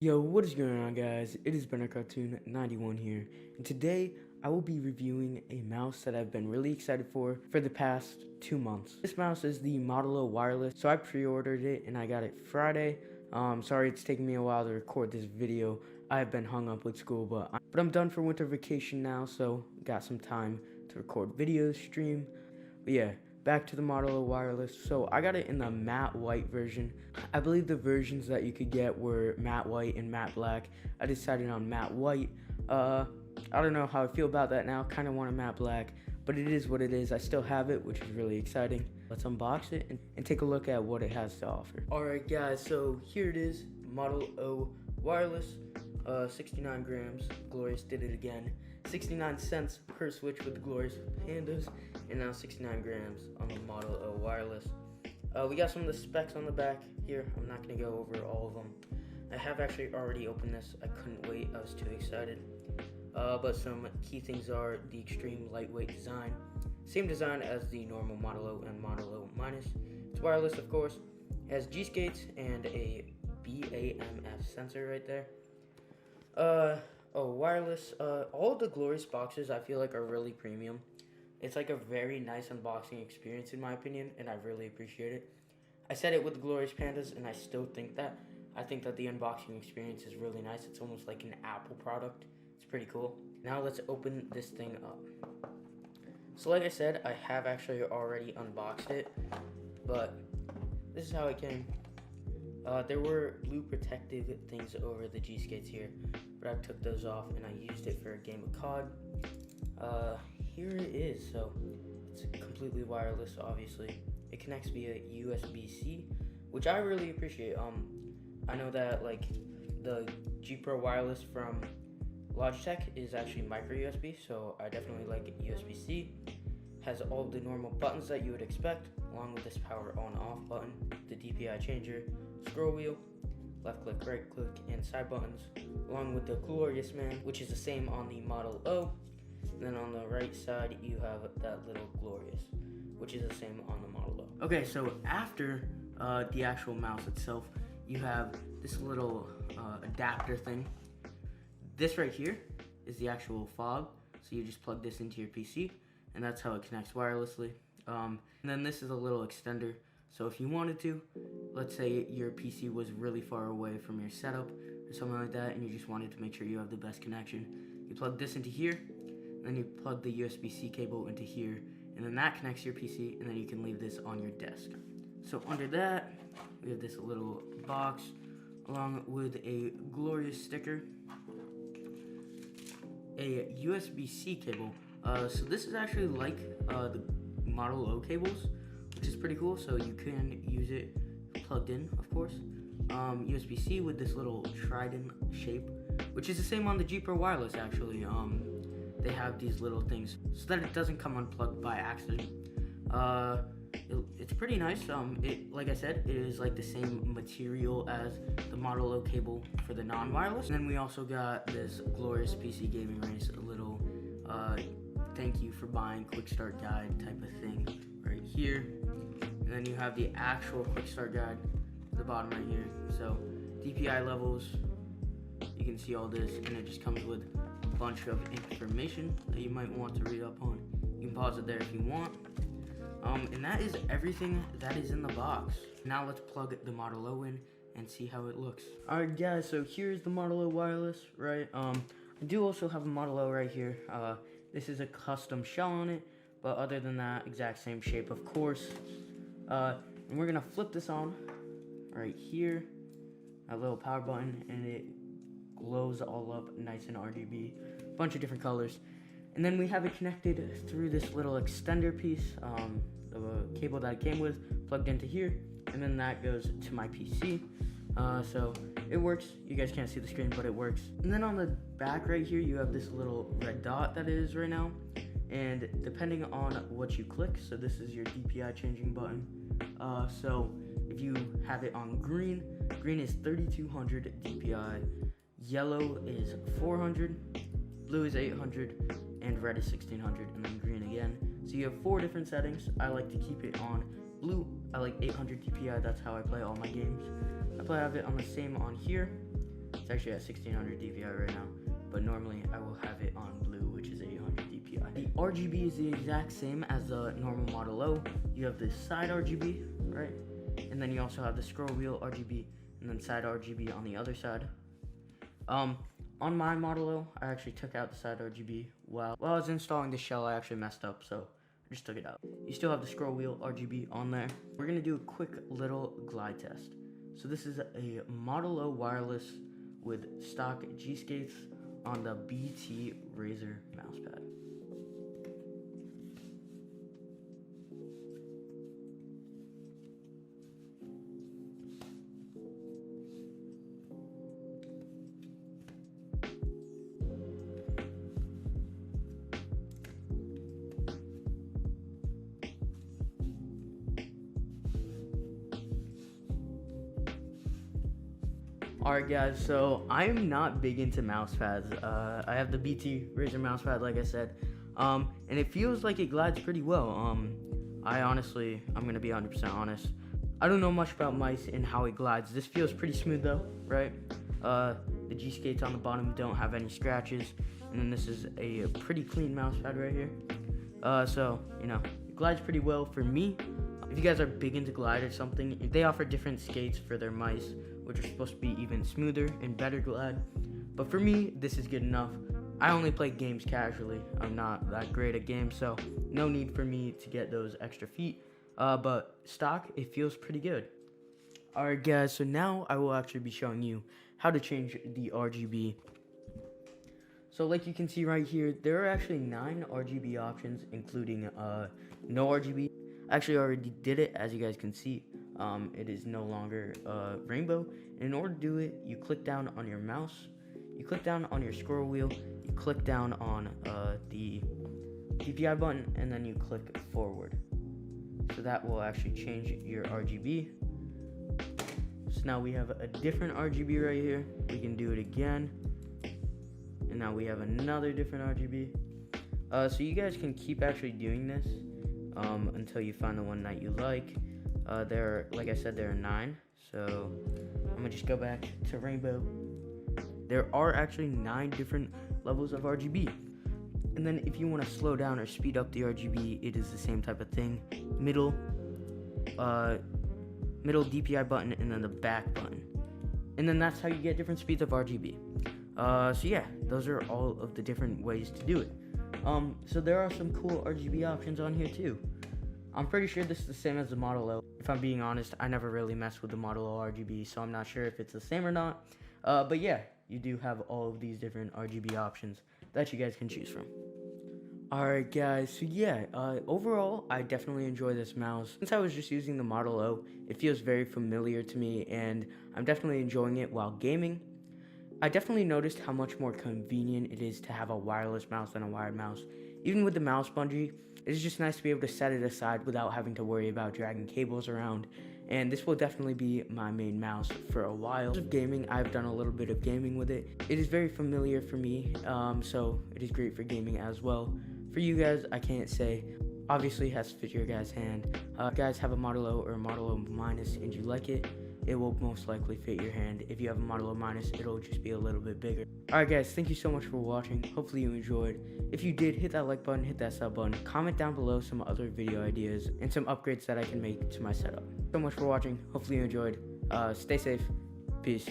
Yo, what is going on, guys? It is Benner Cartoon 91 here, and today I will be reviewing a mouse that I've been really excited for the past 2 months. This mouse is the Modelo Wireless, so I pre-ordered it and I got it Friday. Sorry it's taking me a while to record this video. I've been hung up with school, but I'm done for winter vacation now, so got some time to record videos, stream. But yeah, back to the Modelo Wireless. So I got it in the matte white version. I believe the versions that you could get were matte white and matte black. I decided on matte white. I don't know how I feel about that now. Kind of want a matte black, but it is what it is. I still have it, which is really exciting. Let's unbox it and take a look at what it has to offer. Alright guys, so here it is, Model O Wireless, 69 grams, Glorious did it again. 69 cents per switch with the Glorious Pandas, and now 69 grams on the Model O Wireless. We got some of the specs on the back here. I'm not going to go over all of them. I have actually already opened this. I couldn't wait. I was too excited. But some key things are the extreme lightweight design. Same design as the normal Model O and Model O Minus. It's wireless, of course. It has G-Skates and a BAMF sensor right there. Wireless. All of the Glorious boxes I feel like are really premium. It's like a very nice unboxing experience in my opinion, and I really appreciate it. I said it with the Glorious Pandas, and I still think that. I think that the unboxing experience is really nice. It's almost like an Apple product. It's pretty cool. Now let's open this thing up. So like I said, I have actually already unboxed it, but this is how it came. There were blue protective things over the G-Skates here, but I took those off and I used it for a game of COD. Here it is. So it's completely wireless, obviously. It connects via USB-C, which I really appreciate. I know that like the G Pro Wireless from Logitech is actually micro USB, so I definitely like USB-C. Has all the normal buttons that you would expect, along with this power on/off button, the DPI changer, scroll wheel, left click, right click, and side buttons, along with the Glorious Man, which is the same on the Model O. And then on the right side, you have that little Glorious, which is the same on the Model O. Okay, so after the actual mouse itself, you have this little adapter thing. This right here is the actual fob, so you just plug this into your PC, and that's how it connects wirelessly. And then this is a little extender, so if you wanted to, let's say your PC was really far away from your setup or something like that, and you just wanted to make sure you have the best connection, you plug this into here, then you plug the USB-C cable into here, and then that connects your PC, and then you can leave this on your desk. So under that, we have this little box along with a Glorious sticker, a USB-C cable. So this is actually like the Model O cables, which is pretty cool. So you can use it plugged in, of course. USB-C with this little trident shape, which is the same on the G Pro Wireless actually. They have these little things so that it doesn't come unplugged by accident. It's pretty nice. Like I said, it is like the same material as the Model O cable for the non-wireless. And then we also got this Glorious PC Gaming Race, a little thank you for buying quick start guide type of thing right here. And then you have the actual quick start guide at the bottom right here. So DPI levels, you can see all this, and it just comes with a bunch of information that you might want to read up on. You can pause it there if you want. And that is everything that is in the box. Now let's plug the Model O in and see how it looks. Alright guys, so here's the Model O Wireless, right? I do also have a Model O right here. This is a custom shell on it, but other than that, exact same shape, of course. And we're gonna flip this on right here, that little power button, and it glows all up nice and RGB, bunch of different colors. And then we have it connected through this little extender piece, the cable that it came with, plugged into here, and then that goes to my PC. So it works. You guys can't see the screen, but it works. And then on the back right here, you have this little red dot that it is right now. And depending on what you click, so this is your DPI changing button. So if you have it on green, green is 3200 DPI, yellow is 400, blue is 800, and red is 1600, and then green again. So you have 4 different settings. I like to keep it on blue. I like 800 DPI. That's how I play all my games. I have it on the same on here. It's actually at 1600 DPI right now, but normally I will have it on blue, which is 800 DPI. The RGB is the exact same as the normal Model O. You have the side RGB, right? And then you also have the scroll wheel RGB, and then side RGB on the other side. On my Model O, I actually took out the side RGB while I was installing the shell. I actually messed up, so I just took it out. You still have the scroll wheel RGB on there. We're gonna do a quick little glide test. So this is a Model O wireless with stock G-Skates on the BT Razr mousepad. Alright guys, so I'm not big into mouse pads. I have the BT Razr mousepad, like I said, and it feels like it glides pretty well. I'm gonna be 100% honest. I don't know much about mice and how it glides. This feels pretty smooth though, right? The G-Skates on the bottom don't have any scratches, and then this is a pretty clean mousepad right here. So, you know, it glides pretty well for me. If you guys are big into glide or something, they offer different skates for their mice, which are supposed to be even smoother and better glide. But for me, this is good enough. I only play games casually. I'm not that great at games, so no need for me to get those extra feet. But stock, it feels pretty good. Alright guys, so now I will actually be showing you how to change the RGB. So like you can see right here, there are actually 9 RGB options, including no RGB. I actually already did it, as you guys can see. It is no longer rainbow. In order to do it, you click down on your mouse, you click down on your scroll wheel, you click down on the DPI button, and then you click forward. So that will actually change your RGB. So now we have a different RGB right here. We can do it again. And now we have another different RGB. So you guys can keep actually doing this until you find the one that you like. Like I said, there are 9. So I'm gonna just go back to rainbow. There are actually 9 different levels of RGB. And then if you want to slow down or speed up the RGB, it is the same type of thing. Middle DPI button, and then the back button. And then that's how you get different speeds of RGB. So yeah, those are all of the different ways to do it. So there are some cool RGB options on here too. I'm pretty sure this is the same as the Model O. If I'm being honest, I never really messed with the Model O RGB, so I'm not sure if it's the same or not. But yeah, you do have all of these different RGB options that you guys can choose from. Alright guys, so yeah, overall, I definitely enjoy this mouse. Since I was just using the Model O, it feels very familiar to me, and I'm definitely enjoying it while gaming. I definitely noticed how much more convenient it is to have a wireless mouse than a wired mouse. Even with the mouse bungee, it is just nice to be able to set it aside without having to worry about dragging cables around. And this will definitely be my main mouse for a while. Of gaming, I've done a little bit of gaming with it. It is very familiar for me, so it is great for gaming as well. For you guys, I can't say. Obviously, it has to fit your guys' hand. If you guys have a Model O or a Model O minus and you like it, it will most likely fit your hand. If you have a Model O minus, it'll just be a little bit bigger. Alright guys, thank you so much for watching. Hopefully you enjoyed. If you did, hit that like button, hit that sub button. Comment down below some other video ideas and some upgrades that I can make to my setup. So much for watching. Hopefully you enjoyed. Stay safe. Peace.